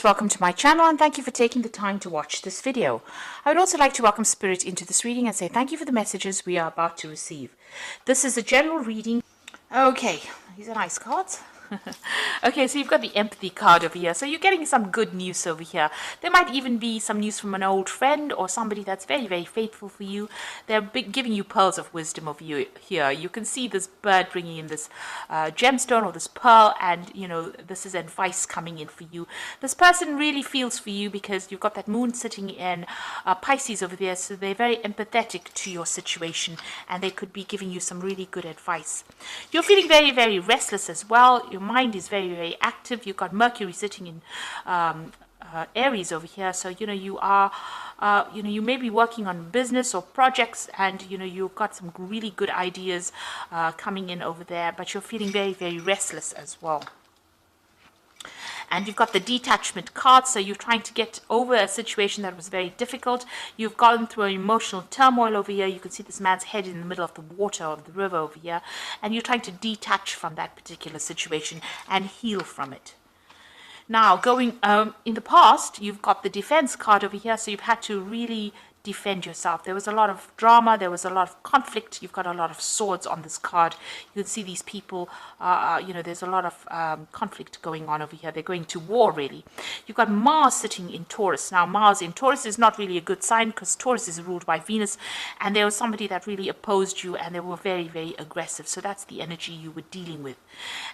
Welcome to my channel and thank you for taking the time to watch this video. I would also like to welcome Spirit into this reading and say thank you for the messages we are about to receive. This is a general reading. Okay, these are nice cards. Okay, so you've got the empathy card over here. So you're getting some good news over here. There might even be some news from an old friend or somebody that's very, very faithful for you. They're giving you pearls of wisdom over here. You can see this bird bringing in this gemstone or this pearl, and you know this is advice coming in for you. This person really feels for you because you've got that moon sitting in Pisces over there, so they're very empathetic to your situation and they could be giving you some really good advice. You're feeling very, very restless as well. Your mind is very, very active. You've got Mercury sitting in Aries over here, so you know you are you may be working on business or projects, and you know you've got some really good ideas coming in over there, but you're feeling very, very restless as well. And you've got the detachment card, so you're trying to get over a situation that was very difficult. You've gone through an emotional turmoil over here. You can see this man's head in the middle of the water of the river over here, and you're trying to detach from that particular situation and heal from it. Now, going in the past, you've got the defense card over here, so you've had to really defend yourself. There was a lot of drama, there was a lot of conflict. You've got a lot of swords on this card. You can see these people, you know, there's a lot of conflict going on over here. They're going to war, really. You've got Mars sitting in Taurus. Now, Mars in Taurus is not really a good sign because Taurus is ruled by Venus, and there was somebody that really opposed you, and they were very, very aggressive. So that's the energy you were dealing with.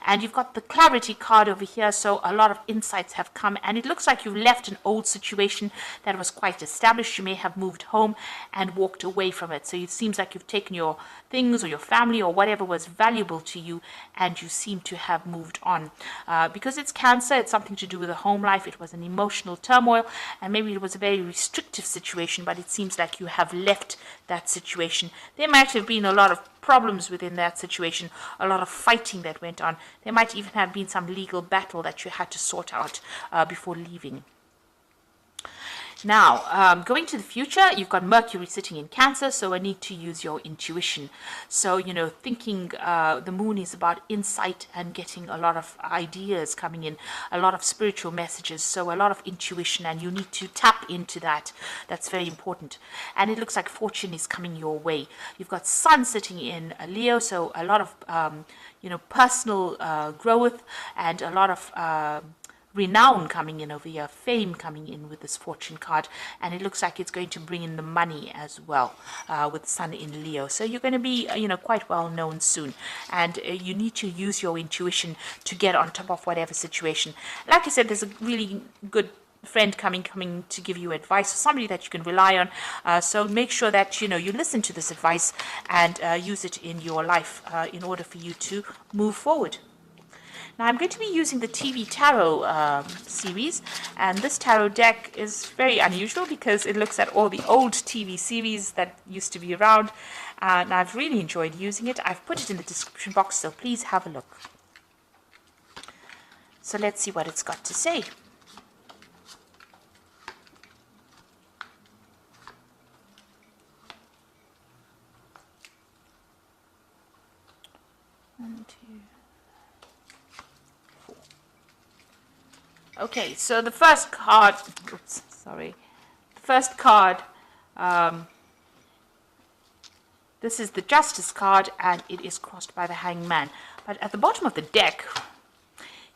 And you've got the clarity card over here, so a lot of insights have come, and it looks like you've left an old situation that was quite established. You may have moved home and walked away from it. So it seems like you've taken your things or your family or whatever was valuable to you, and you seem to have moved on. Because it's Cancer, it's something to do with the home life. It was an emotional turmoil, and maybe it was a very restrictive situation, but it seems like you have left that situation. There might have been a lot of problems within that situation, a lot of fighting that went on. There might even have been some legal battle that you had to sort out before leaving. Now, going to the future, you've got Mercury sitting in Cancer, so I need to use your intuition. So, you know, thinking the moon is about insight and getting a lot of ideas coming in, a lot of spiritual messages, so a lot of intuition, and you need to tap into that. That's very important. And it looks like fortune is coming your way. You've got Sun sitting in Leo, so a lot of, you know, personal growth and a lot of renown coming in over here, fame coming in with this fortune card, and it looks like it's going to bring in the money as well with Sun in Leo. So you're going to be, you know, quite well known soon, and you need to use your intuition to get on top of whatever situation. Like I said, there's a really good friend coming to give you advice, or somebody that you can rely on. So make sure that you know you listen to this advice and use it in your life in order for you to move forward. Now I'm going to be using the TV Tarot series, and this tarot deck is very unusual because it looks at all the old TV series that used to be around, and I've really enjoyed using it. I've put it in the description box, so please have a look. So let's see what it's got to say. One, two. Okay, so the first card, oops, sorry, the first card, this is the Justice card, and it is crossed by the Hanged Man. But at the bottom of the deck,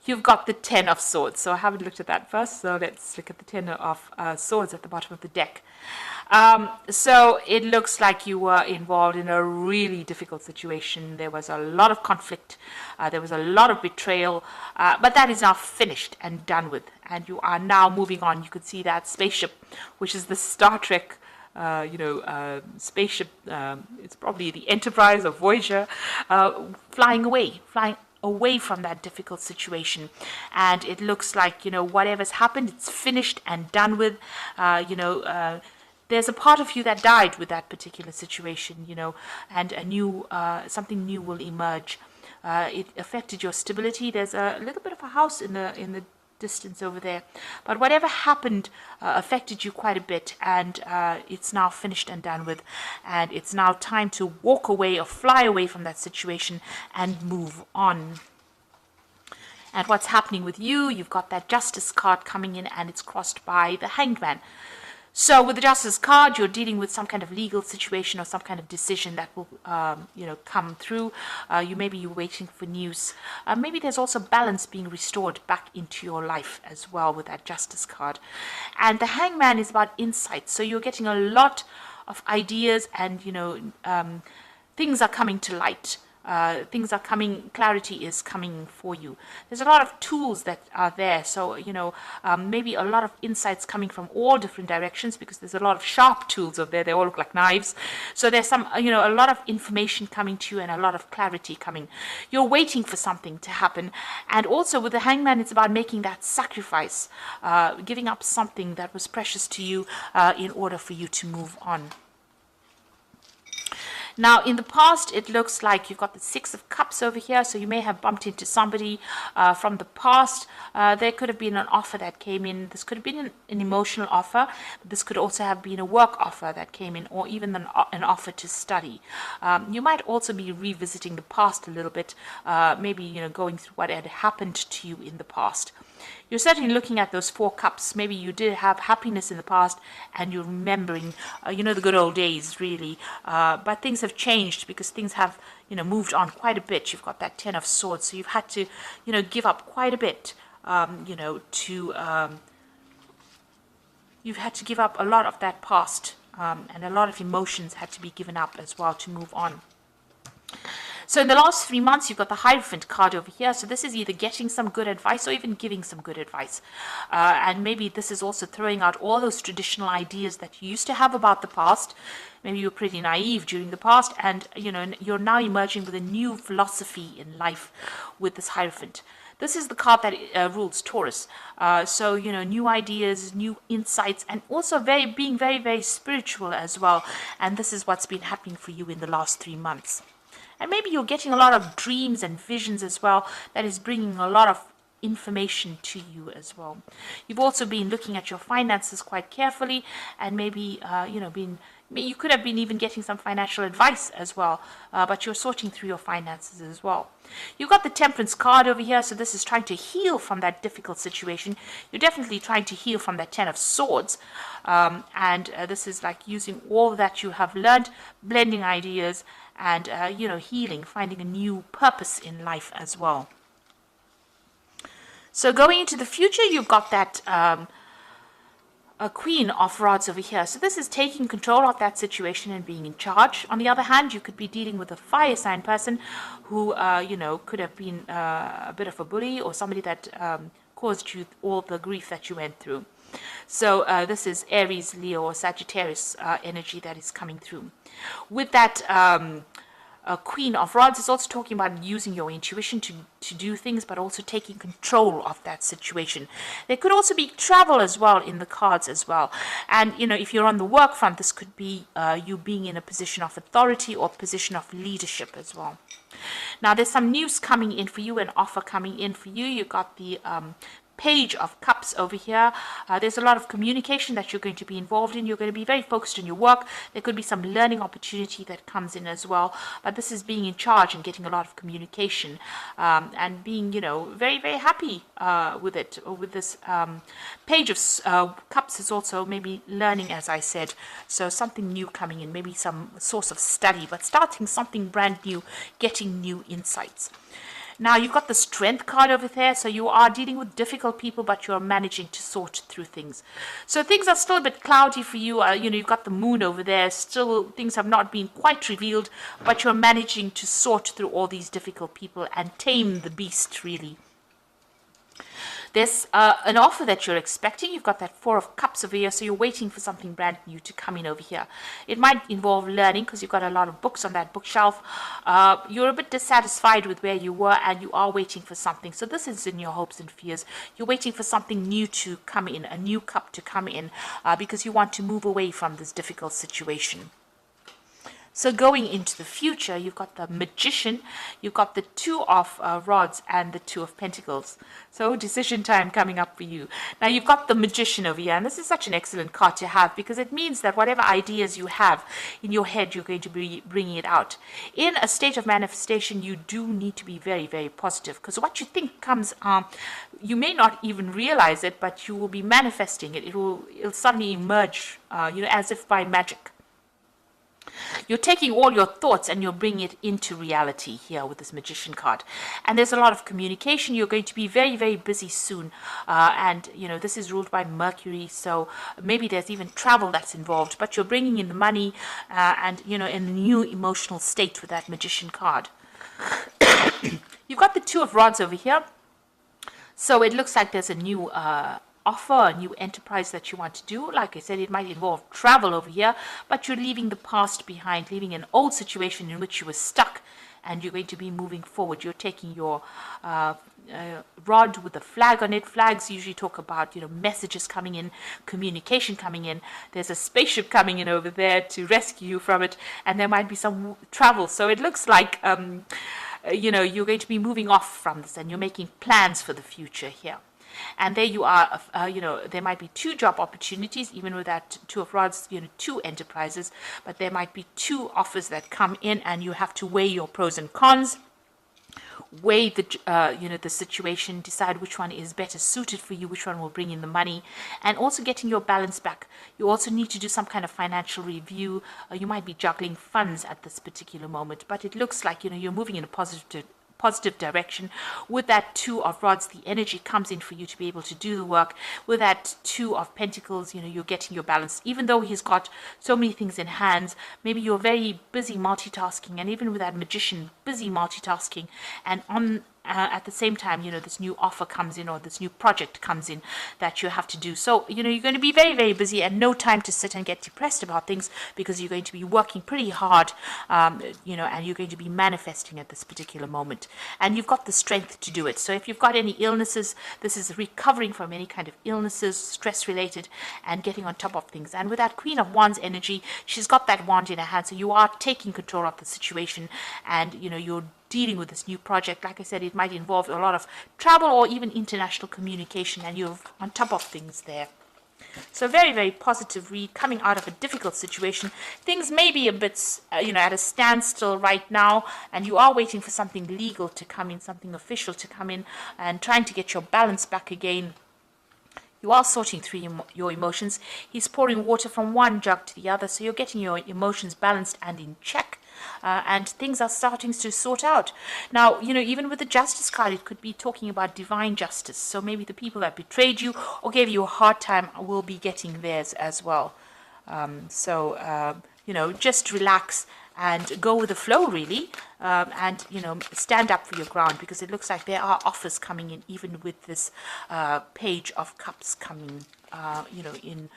you've got the Ten of Swords. So I haven't looked at that first, so let's look at the Ten of Swords at the bottom of the deck. So it looks like you were involved in a really difficult situation. There was a lot of conflict. There was a lot of betrayal, but that is now finished and done with. And you are now moving on. You could see that spaceship, which is the Star Trek spaceship. It's probably the Enterprise or Voyager, flying away from that difficult situation. And it looks like, you know, whatever's happened, it's finished and done with. There's a part of you that died with that particular situation, you know, and a new, something new will emerge. It affected your stability. There's a little bit of a house in the distance over there, but whatever happened affected you quite a bit, and it's now finished and done with, and it's now time to walk away or fly away from that situation and move on. And what's happening with you, you've got that Justice card coming in, and it's crossed by the Hanged Man. So with the Justice card, you're dealing with some kind of legal situation or some kind of decision that will, come through. You maybe you're waiting for news. Maybe there's also balance being restored back into your life as well with that Justice card. And the Hangman is about insight. So you're getting a lot of ideas, and things are coming to light. Things are coming, clarity is coming for you. There's a lot of tools that are there. So, maybe a lot of insights coming from all different directions, because there's a lot of sharp tools over there. They all look like knives. So there's some, a lot of information coming to you and a lot of clarity coming. You're waiting for something to happen. And also with the Hangman, it's about making that sacrifice, giving up something that was precious to you in order for you to move on. Now, in the past, it looks like you've got the Six of Cups over here, so you may have bumped into somebody from the past. There could have been an offer that came in. This could have been an emotional offer. This could also have been a work offer that came in, or even an offer to study. You might also be revisiting the past a little bit, maybe going through what had happened to you in the past. You're certainly looking at those Four Cups. Maybe you did have happiness in the past, and you're remembering, the good old days, really. But things have changed, because things have, moved on quite a bit. You've got that Ten of Swords, so you've had to, give up quite a bit, you've had to give up a lot of that past, and a lot of emotions had to be given up as well to move on. So in the last 3 months, you've got the Hierophant card over here. So this is either getting some good advice or even giving some good advice. And maybe this is also throwing out all those traditional ideas that you used to have about the past. Maybe you were pretty naive during the past, and you're now emerging with a new philosophy in life with this Hierophant. This is the card that rules Taurus. So, new ideas, new insights, and also being very, very spiritual as well. And this is what's been happening for you in the last 3 months. And maybe you're getting a lot of dreams and visions as well, that is bringing a lot of information to you as well. You've also been looking at your finances quite carefully, and maybe, you could have been even getting some financial advice as well, but you're sorting through your finances as well. You've got the Temperance card over here, so this is trying to heal from that difficult situation. You're definitely trying to heal from that Ten of Swords, and this is like using all that you have learned, blending ideas, and healing, finding a new purpose in life as well. So going into the future, you've got that a Queen of Rods over here. So this is taking control of that situation and being in charge. On the other hand, you could be dealing with a fire sign person who, could have been a bit of a bully, or somebody that caused you all the grief that you went through. So this is Aries, Leo, or Sagittarius energy that is coming through. With that Queen of Rods is also talking about using your intuition to do things, but also taking control of that situation. There could also be travel as well in the cards as well. And, if you're on the work front, this could be you being in a position of authority or position of leadership as well. Now, there's some news coming in for you, an offer coming in for you. You've got the Page of Cups over here. There's a lot of communication that you're going to be involved in. You're going to be very focused on your work. There could be some learning opportunity that comes in as well. But this is being in charge and getting a lot of communication, and being, very, very happy with it. With this Page of Cups is also maybe learning, as I said. So something new coming in, maybe some source of study, but starting something brand new, getting new insights. Now, you've got the Strength card over there, so you are dealing with difficult people, but you're managing to sort through things. So things are still a bit cloudy for you. You've got the Moon over there. Still, things have not been quite revealed, but you're managing to sort through all these difficult people and tame the beast, really. There's an offer that you're expecting. You've got that Four of Cups over here, so you're waiting for something brand new to come in over here. It might involve learning, because you've got a lot of books on that bookshelf. You're a bit dissatisfied with where you were, and you are waiting for something. So this is in your hopes and fears. You're waiting for something new to come in, a new cup to come in, because you want to move away from this difficult situation. So going into the future, you've got the Magician, you've got the Two of Rods and the Two of Pentacles. So decision time coming up for you. Now you've got the Magician over here, and this is such an excellent card to have because it means that whatever ideas you have in your head, you're going to be bringing it out. In a state of manifestation, you do need to be very, very positive because what you think comes, you may not even realize it, but you will be manifesting it. It'll suddenly emerge, as if by magic. You're taking all your thoughts and you're bringing it into reality here with this Magician card. And there's a lot of communication. You're going to be very, very busy soon. And this is ruled by Mercury. So maybe there's even travel that's involved. But you're bringing in the money and, in a new emotional state with that Magician card. You've got the Two of Rods over here. So it looks like there's a new offer, a new enterprise that you want to do. Like I said, it might involve travel over here, but you're leaving the past behind, leaving an old situation in which you were stuck, and you're going to be moving forward. You're taking your rod with a flag on it. Flags usually talk about, messages coming in, communication coming in. There's a spaceship coming in over there to rescue you from it, and there might be some travel. So it looks like, you're going to be moving off from this, and you're making plans for the future here. And there you are, there might be two job opportunities, even with that Two of Rods, two enterprises, but there might be two offers that come in and you have to weigh your pros and cons, weigh the situation, decide which one is better suited for you, which one will bring in the money, and also getting your balance back. You also need to do some kind of financial review. You might be juggling funds at this particular moment, but it looks like, you're moving in a positive direction. With that Two of Rods, the energy comes in for you to be able to do the work. With that Two of Pentacles, you're getting your balance. Even though he's got so many things in hands, maybe you're very busy multitasking, and even with that Magician, busy multitasking, and at the same time, this new offer comes in or this new project comes in that you have to do. So, you're going to be very, very busy and no time to sit and get depressed about things because you're going to be working pretty hard, and you're going to be manifesting at this particular moment. And you've got the strength to do it. So if you've got any illnesses, this is recovering from any kind of illnesses, stress related, and getting on top of things. And with that Queen of Wands energy, she's got that wand in her hand. So you are taking control of the situation and, you're dealing with this new project. Like I said, it might involve a lot of travel or even international communication, and you're on top of things there. So very, very positive read coming out of a difficult situation. Things may be a bit, at a standstill right now, and you are waiting for something legal to come in, something official to come in, and trying to get your balance back again. You are sorting through your emotions. He's pouring water from one jug to the other, so you're getting your emotions balanced and in check. And things are starting to sort out. Now, even with the Justice card, it could be talking about divine justice. So maybe the people that betrayed you or gave you a hard time will be getting theirs as well. Just relax and go with the flow, really, and stand up for your ground, because it looks like there are offers coming in, even with this Page of Cups coming, in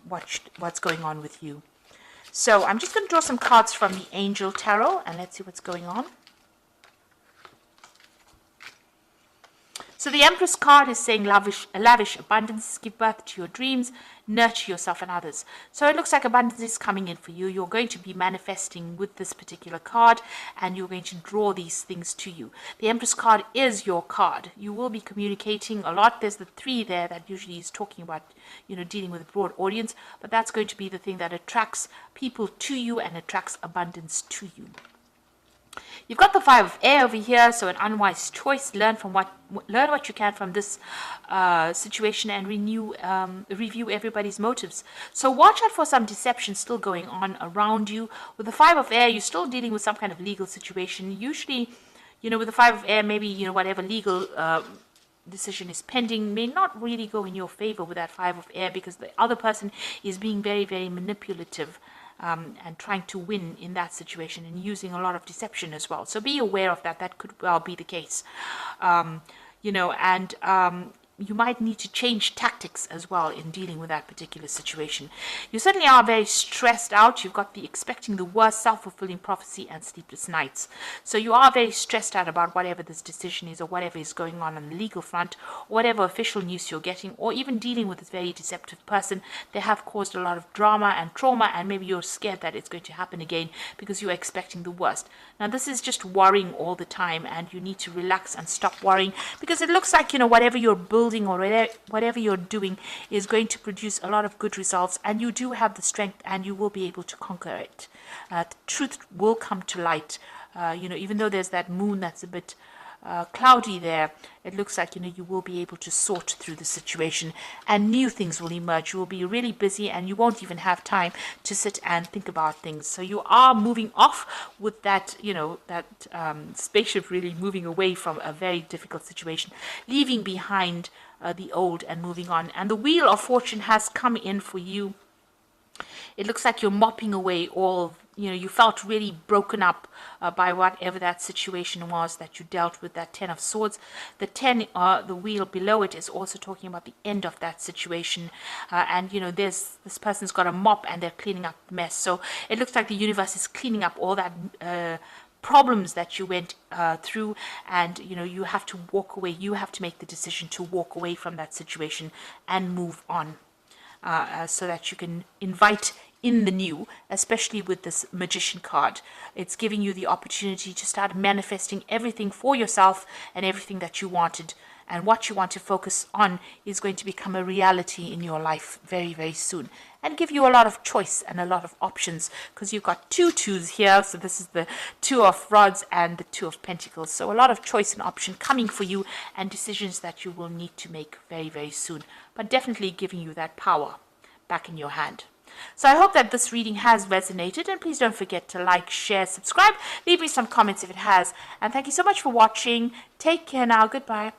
what's going on with you. So I'm just going to draw some cards from the Angel Tarot, and let's see what's going on. So the Empress card is saying lavish abundance, give birth to your dreams, nurture yourself and others. So it looks like abundance is coming in for you. You're going to be manifesting with this particular card, and you're going to draw these things to you. The Empress card is your card. You will be communicating a lot. There's the 3 there that usually is talking about, dealing with a broad audience, but that's going to be the thing that attracts people to you and attracts abundance to you. You've got the 5 of Air over here, so an unwise choice. Learn what you can from this situation and review everybody's motives. So watch out for some deception still going on around you. With the 5 of Air, you're still dealing with some kind of legal situation. Usually, with the 5 of Air, maybe, whatever legal decision is pending may not really go in your favor with that 5 of Air, because the other person is being very, very manipulative. And trying to win in that situation and using a lot of deception as well. So be aware of that. That could well be the case. you might need to change tactics as well in dealing with that particular situation. You certainly are very stressed out. You've got the expecting the worst, self-fulfilling prophecy, and sleepless nights. So you are very stressed out about whatever this decision is, or whatever is going on the legal front, or whatever official news you're getting, or even dealing with this very deceptive person. They have caused a lot of drama and trauma, and maybe you're scared that it's going to happen again because you're expecting the worst. Now, this is just worrying all the time, and you need to relax and stop worrying, because it looks like, whatever you're building or whatever you're doing is going to produce a lot of good results, and you do have the strength, and you will be able to conquer it. The truth will come to light. Even though there's that moon that's a bit cloudy there, it looks like you will be able to sort through the situation, and new things will emerge. You will be really busy, and you won't even have time to sit and think about things. So you are moving off with that spaceship, really moving away from a very difficult situation, leaving behind the old and moving on. And the Wheel of Fortune has come in for you. It looks like you're mopping away all, you felt really broken up by whatever that situation was that you dealt with, that 10 of Swords. The 10, the wheel below it, is also talking about the end of that situation. And, this person's got a mop and they're cleaning up the mess. So it looks like the universe is cleaning up all that problems that you went through, and you have to walk away. You have to make the decision to walk away from that situation and move on. So that you can invite in the new, especially with this Magician card. It's giving you the opportunity to start manifesting everything for yourself and everything that you wanted. And what you want to focus on is going to become a reality in your life very, very soon, and give you a lot of choice and a lot of options, because you've got 2 twos here. So this is the 2 of Rods and the 2 of Pentacles. So a lot of choice and option coming for you, and decisions that you will need to make very, very soon, but definitely giving you that power back in your hand. So I hope that this reading has resonated, and please don't forget to like, share, subscribe, leave me some comments if it has, and thank you so much for watching. Take care now. Goodbye.